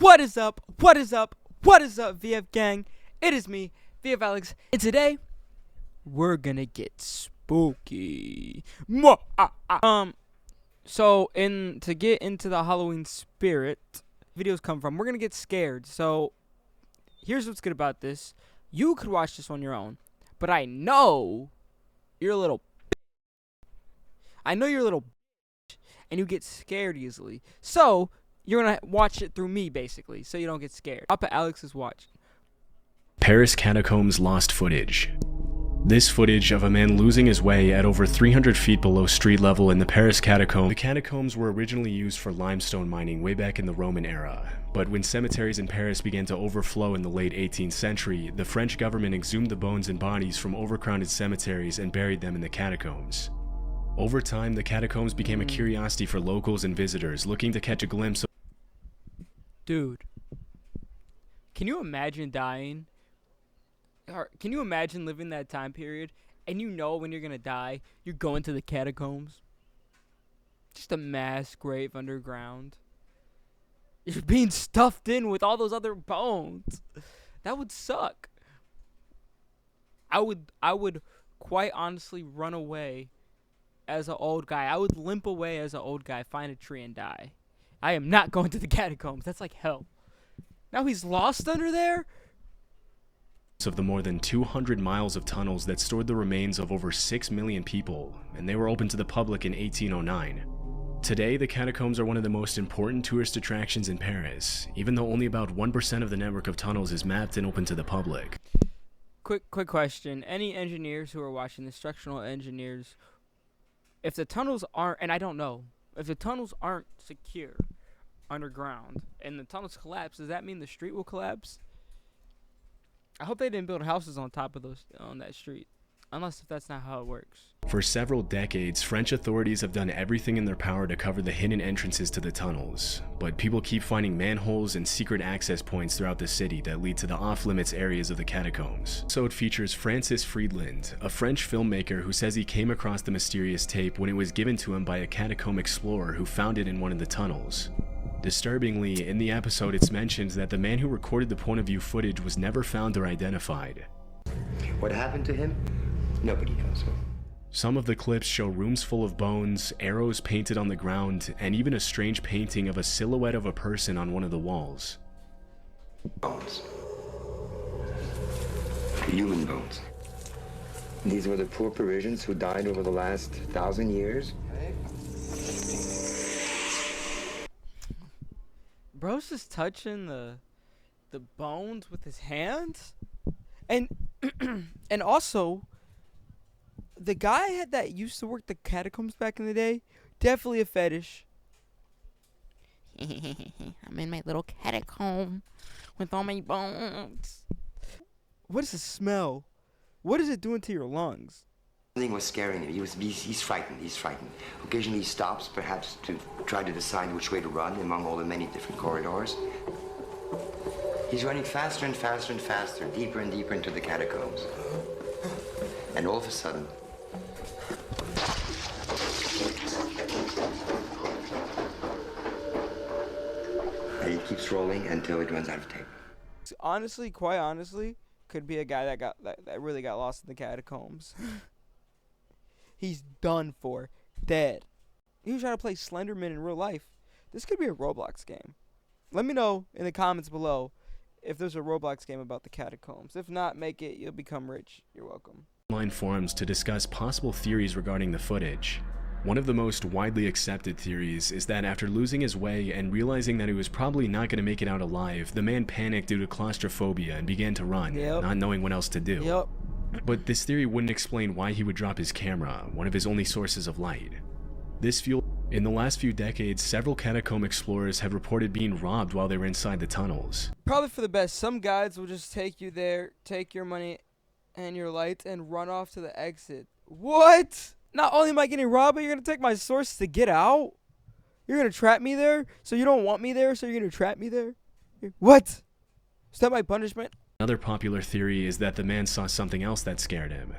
What is up? What is up? What is up, VF gang? It is me, VF Alex, and today we're gonna get spooky. So to get into the Halloween spirit, videos come from. We're gonna get scared. So here's what's good about this: you could watch this on your own, but I know you're a little. I know you're a little, and you get scared easily. So you're gonna watch it through me, basically, so you don't get scared. Up at Alex's watch. Paris Catacombs lost footage. This footage of a man losing his way at over 300 feet below street level in the Paris Catacombs. The catacombs were originally used for limestone mining way back in the Roman era, but when cemeteries in Paris began to overflow in the late 18th century, the French government exhumed the bones and bodies from overcrowded cemeteries and buried them in the catacombs. Over time, the catacombs became a curiosity for locals and visitors looking to catch a glimpse of. Dude, can you imagine dying? Or can you imagine living that time period and you know when you're gonna die, you're going to the catacombs? Just a mass grave underground. You're being stuffed in with all those other bones. That would suck. I would quite honestly run away as an old guy. I would limp away as an old guy, find a tree and die. I am not going to the catacombs. That's like hell. Now he's lost under there? Of the more than 200 miles of tunnels that stored the remains of over 6 million people, and they were open to the public in 1809. Today, the catacombs are one of the most important tourist attractions in Paris, even though only about 1% of the network of tunnels is mapped and open to the public. Quick question. Any engineers who are watching this, structural engineers, if the tunnels aren't, and I don't know, if the tunnels aren't secure underground and the tunnels collapse, does that mean the street will collapse? I hope they didn't build houses on top of those on that street, unless if that's not how it works. For several decades, French authorities have done everything in their power to cover the hidden entrances to the tunnels, but people keep finding manholes and secret access points throughout the city that lead to the off-limits areas of the catacombs. So it features Francis Friedland, a French filmmaker who says he came across the mysterious tape when it was given to him by a catacomb explorer who found it in one of the tunnels. Disturbingly, in the episode it's mentioned that the man who recorded the point of view footage was never found or identified. What happened to him? Nobody knows. Some of the clips show rooms full of bones, arrows painted on the ground, and even a strange painting of a silhouette of a person on one of the walls. Bones. Human bones. These were the poor Parisians who died over the last 1,000 years. Bro's just touching the bones with his hands, and and also the guy that used to work the catacombs back in the day, definitely a fetish. I'm in my little catacomb with all my bones. What is the smell? What is it doing to your lungs? Something was scaring him. He's frightened. He's frightened. Occasionally he stops, perhaps to try to decide which way to run among all the many different corridors. He's running faster and faster and faster, deeper and deeper into the catacombs. And all of a sudden, and he keeps rolling until it runs out of tape. Honestly, quite honestly, could be a guy that really got lost in the catacombs. He's done for. Dead. He was trying to play Slenderman in real life. This could be a Roblox game. Let me know in the comments below if there's a Roblox game about the catacombs. If not, make it. You'll become rich. You're welcome. Online forums to discuss possible theories regarding the footage. One of the most widely accepted theories is that after losing his way and realizing that he was probably not going to make it out alive, the man panicked due to claustrophobia and began to run, not knowing what else to do. But this theory wouldn't explain why he would drop his camera, one of his only sources of light. This fueled. In the last few decades, several catacomb explorers have reported being robbed while they were inside the tunnels. Probably for the best. Some guides will just take you there, take your money and your lights, and run off to the exit. What? Not only am I getting robbed, but you're going to take my sources to get out? You're going to trap me there? So you don't want me there, so you're going to trap me there? What? Is that my punishment? Another popular theory is that the man saw something else that scared him.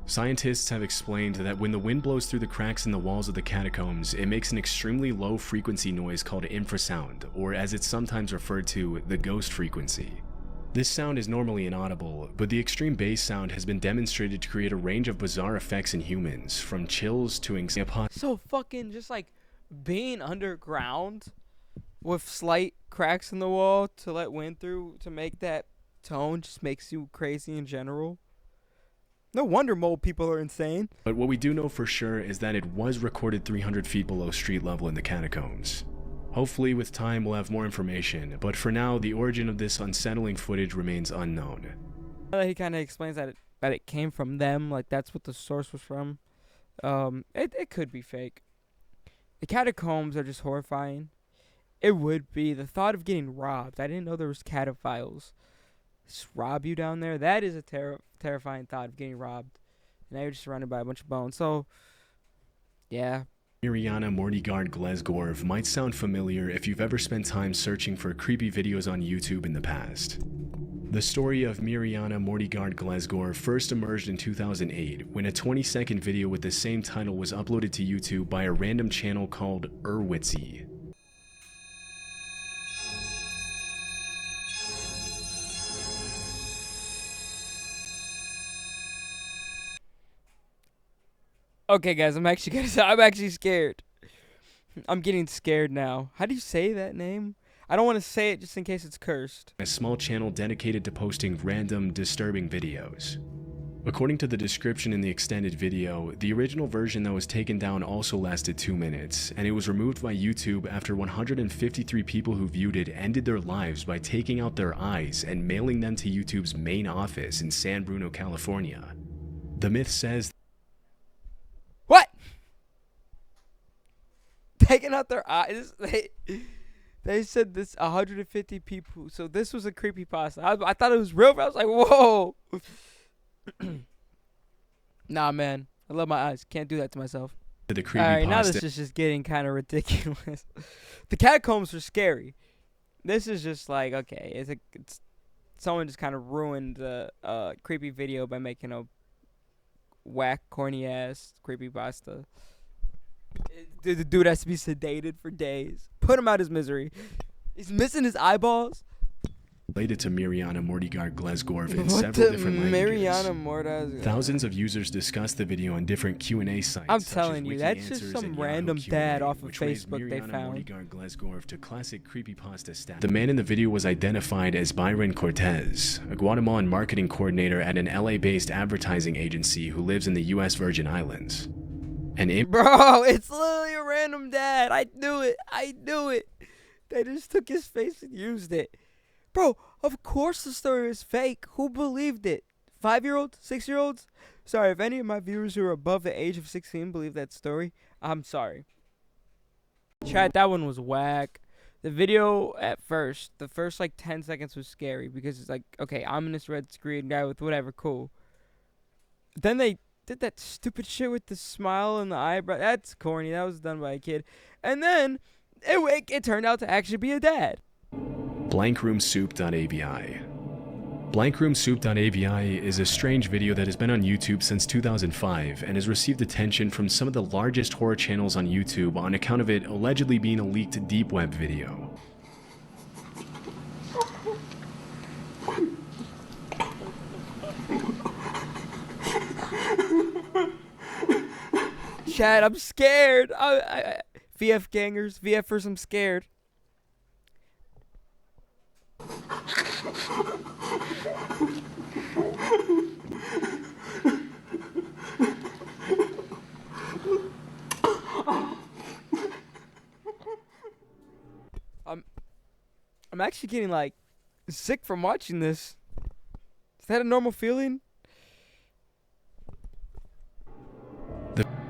Scientists have explained that when the wind blows through the cracks in the walls of the catacombs, it makes an extremely low frequency noise called infrasound, or as it's sometimes referred to, the ghost frequency. This sound is normally inaudible, but the extreme bass sound has been demonstrated to create a range of bizarre effects in humans, from chills to anxiety. So fucking just like being underground with slight cracks in the wall to let wind through to make that tone just makes you crazy in general. No wonder mole people are insane. But what we do know for sure is that it was recorded 300 feet below street level in the catacombs. Hopefully with time we'll have more information, but for now the origin of this unsettling footage remains unknown. He kind of explains that it came from them, like that's what the source was from. It could be fake. The catacombs are just horrifying. It would be. The thought of getting robbed. I didn't know there was cataphiles. Just rob you down there. That is a terrifying thought of getting robbed. And now you're just surrounded by a bunch of bones. So, yeah. Mirjana Mordigard Glesgorv might sound familiar if you've ever spent time searching for creepy videos on YouTube in the past. The story of Mirjana Mordigard Glesgorv first emerged in 2008 when a 20-second video with the same title was uploaded to YouTube by a random channel called Urwitzy. Okay, guys, I'm actually scared. I'm getting scared now. How do you say that name? I don't want to say it just in case it's cursed. A small channel dedicated to posting random, disturbing videos. According to the description in the extended video, the original version that was taken down also lasted 2 minutes, and it was removed by YouTube after 153 people who viewed it ended their lives by taking out their eyes and mailing them to YouTube's main office in San Bruno, California. The myth says What? Taking out their eyes? They said this 150 people. So this was a creepypasta. I thought it was real, but I was like, whoa. Nah, man. I love my eyes. Can't do that to myself. the creepypasta. Alright, now this is just getting kind of ridiculous. The catacombs are scary. This is just like, okay, it's someone just kind of ruined the creepy video by making a whack, corny ass creepypasta. The dude has to be sedated for days. Put him out his misery. He's missing his eyeballs. Related to Mirjana Mordigard Glesgorv in several different languages. Thousands of users discussed the video on different Q&A sites. I'm telling you, that's just some random dad off of Facebook they found. Mordigard Glesgorv to classic creepypasta status. The man in the video was identified as Byron Cortez, a Guatemalan marketing coordinator at an LA-based advertising agency who lives in the U.S. Virgin Islands. Bro, it's literally a random dad. I knew it. They just took his face and used it. Bro, of course the story is fake. Who believed it? 5-year-olds? 6-year-olds? Sorry, if any of my viewers who are above the age of 16 believe that story, I'm sorry. Chat, that one was whack. The video at first, the first like 10 seconds was scary because it's like, okay, ominous red screen guy with whatever, cool. Then they did that stupid shit with the smile and the eyebrow. That's corny. That was done by a kid. And then it turned out to actually be a dad. Blankroomsoup.avi. Blankroomsoup.avi is a strange video that has been on YouTube since 2005 and has received attention from some of the largest horror channels on YouTube on account of it allegedly being a leaked deep web video. Chad, I'm scared. VF gangers, VFers, I'm scared. I'm actually getting like sick from watching this. Is that a normal feeling?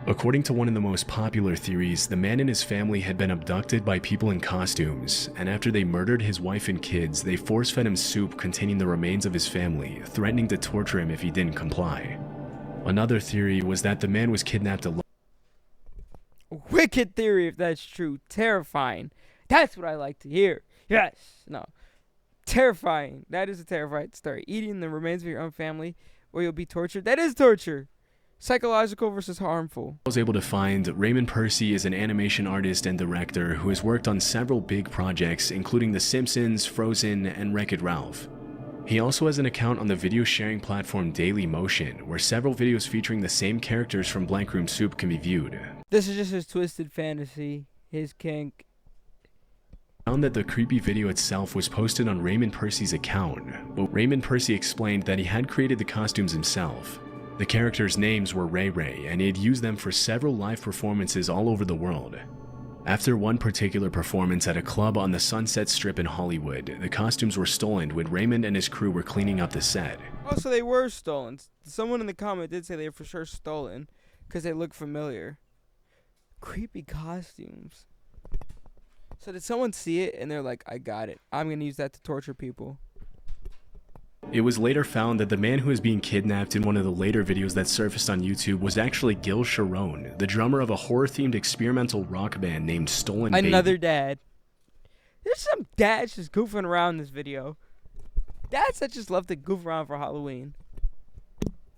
According to one of the most popular theories, the man and his family had been abducted by people in costumes, and after they murdered his wife and kids, they force-fed him soup containing the remains of his family, threatening to torture him if he didn't comply. Another theory was that the man was kidnapped alone. Wicked theory if that's true. Terrifying. That's what I like to hear. Yes. No. Terrifying. That is a terrifying story. Eating the remains of your own family where you'll be tortured. That is torture. Psychological versus harmful. I was able to find Raymond Percy is an animation artist and director who has worked on several big projects, including The Simpsons, Frozen, and Wreck-It Ralph. He also has an account on the video sharing platform Dailymotion, where several videos featuring the same characters from Blank Room Soup can be viewed. This is just his twisted fantasy, his kink. Found that the creepy video itself was posted on Raymond Percy's account, but Raymond Percy explained that he had created the costumes himself. The characters' names were Ray Ray, and he had used them for several live performances all over the world. After one particular performance at a club on the Sunset Strip in Hollywood, the costumes were stolen when Raymond and his crew were cleaning up the set. Oh, so they were stolen. Someone in the comment did say they were for sure stolen because they look familiar. Creepy costumes. So did someone see it and they're like, I got it. I'm going to use that to torture people. It was later found that the man who was being kidnapped in one of the later videos that surfaced on YouTube was actually Gil Sharon, the drummer of a horror-themed experimental rock band named Stolen Baby. Another dad. There's some dads just goofing around in this video. Dads that just love to goof around for Halloween.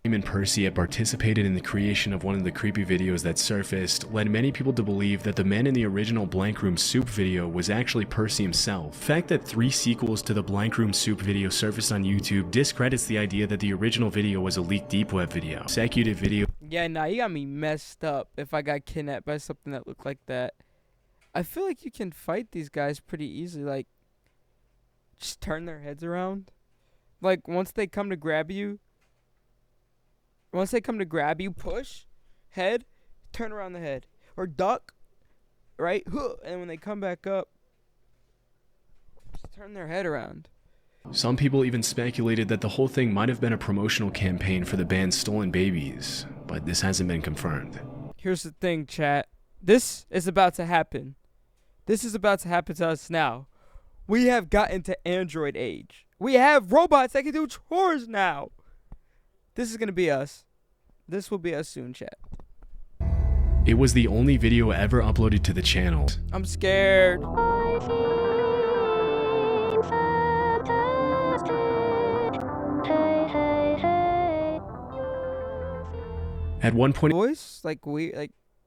Raymond Percy had participated in the creation of one of the creepy videos that surfaced, led many people to believe that the man in the original Blank Room Soup video was actually Percy himself. The fact that 3 sequels to the Blank Room Soup video surfaced on YouTube discredits the idea that the original video was a leaked deep web video. Consecutive video. Yeah, nah, you got me messed up if I got kidnapped by something that looked like that. I feel like you can fight these guys pretty easily, like, just turn their heads around. Like, once they come to grab you, push, head, turn around the head. Or duck, right? And when they come back up, just turn their head around. Some people even speculated that the whole thing might have been a promotional campaign for the band Stolen Babies, but this hasn't been confirmed. Here's the thing, chat. This is about to happen. This is about to happen to us now. We have gotten to Android age. We have robots that can do chores now. This is going to be us. This will be us soon, chat. It was the only video ever uploaded to the channel. I'm scared. At one point, Voice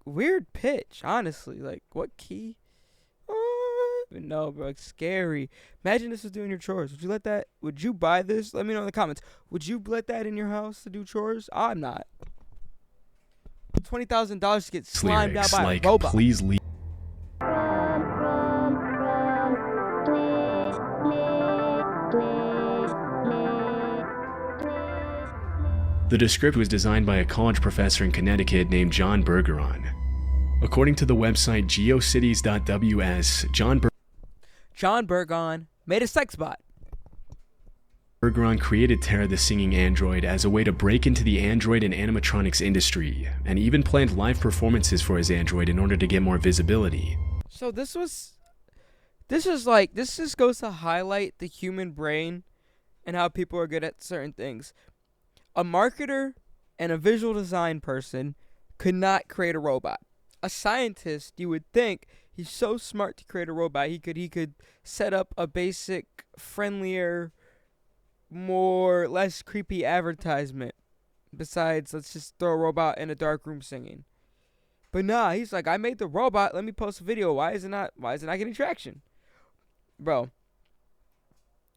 weird pitch, honestly. Like, what key? No, bro, it's scary. Imagine this was doing your chores. Would you buy this? Let me know in the comments. Would you let that in your house to do chores? I'm not. $20,000 to get slimed out by a robot. Please leave. The description was designed by a college professor in Connecticut named John Bergeron. According to the website geocities.ws, John Bergeron made a sex bot. Bergeron created Terra the Singing Android as a way to break into the android and animatronics industry, and even planned live performances for his android in order to get more visibility. So this just goes to highlight the human brain and how people are good at certain things. A marketer and a visual design person could not create a robot. A scientist, you would think, he's so smart to create a robot. He could set up a basic, friendlier, less creepy advertisement. Besides, let's just throw a robot in a dark room singing. But nah, he's like, I made the robot. Let me post a video. Why is it not getting traction, bro?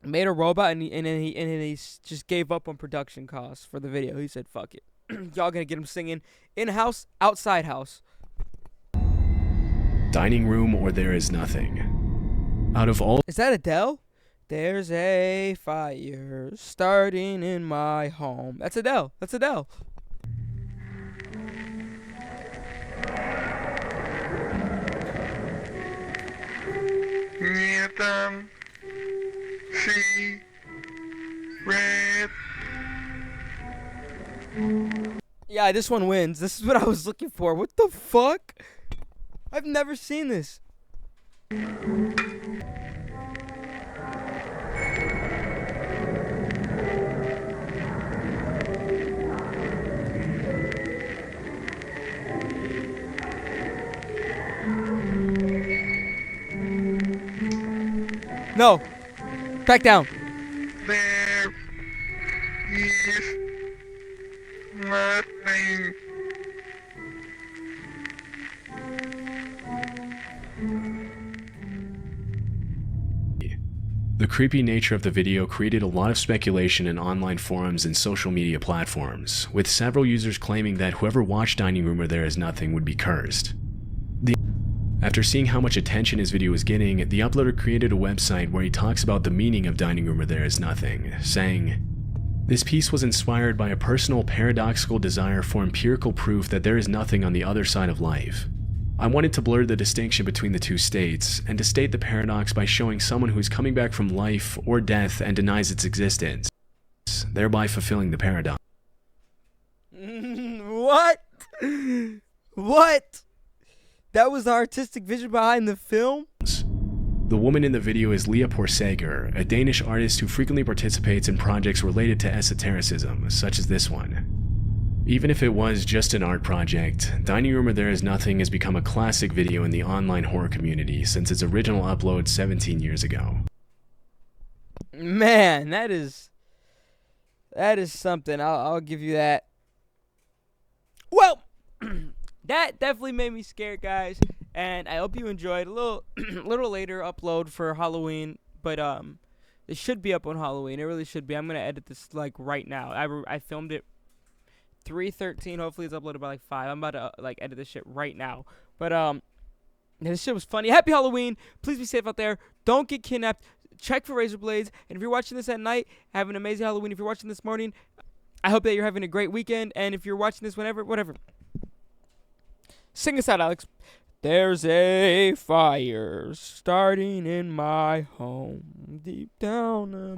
Made a robot and then he just gave up on production costs for the video. He said, "Fuck it, y'all gonna get him singing in house, outside house." Dining room or there is nothing. Out of all, Is that Adele? There's a fire starting in my home. That's Adele. That's Adele. Yeah, this one wins. This is what I was looking for. What the fuck? I've never seen this. No. Back down. There is nothing The creepy nature of the video created a lot of speculation in online forums and social media platforms, with several users claiming that whoever watched Dining Room Where There Is Nothing would be cursed. After seeing how much attention his video was getting, the uploader created a website where he talks about the meaning of Dining Room Where There Is Nothing, saying, "This piece was inspired by a personal paradoxical desire for empirical proof that there is nothing on the other side of life. I wanted to blur the distinction between the two states, and to state the paradox by showing someone who is coming back from life or death and denies its existence, thereby fulfilling the paradox." What? What? That was the artistic vision behind the film? The woman in the video is Leah Porsager, a Danish artist who frequently participates in projects related to esotericism, such as this one. Even if it was just an art project, Dining Room Where There Is Nothing has become a classic video in the online horror community since its original upload 17 years ago. Man, that is something. I'll give you that. Well, that definitely made me scared, guys, and I hope you enjoyed. A little later upload for Halloween, but it should be up on Halloween. It really should be. I'm gonna edit this like right now. I filmed it 3:13. Hopefully it's uploaded by like 5. I'm about to edit this shit right now. But this shit was funny. Happy Halloween. Please be safe out there. Don't get kidnapped. Check for razor blades. And if you're watching this at night, have an amazing Halloween. If you're watching this morning, I hope that you're having a great weekend. And if you're watching this whatever. Sing us out, Alex. There's a fire starting in my home deep down a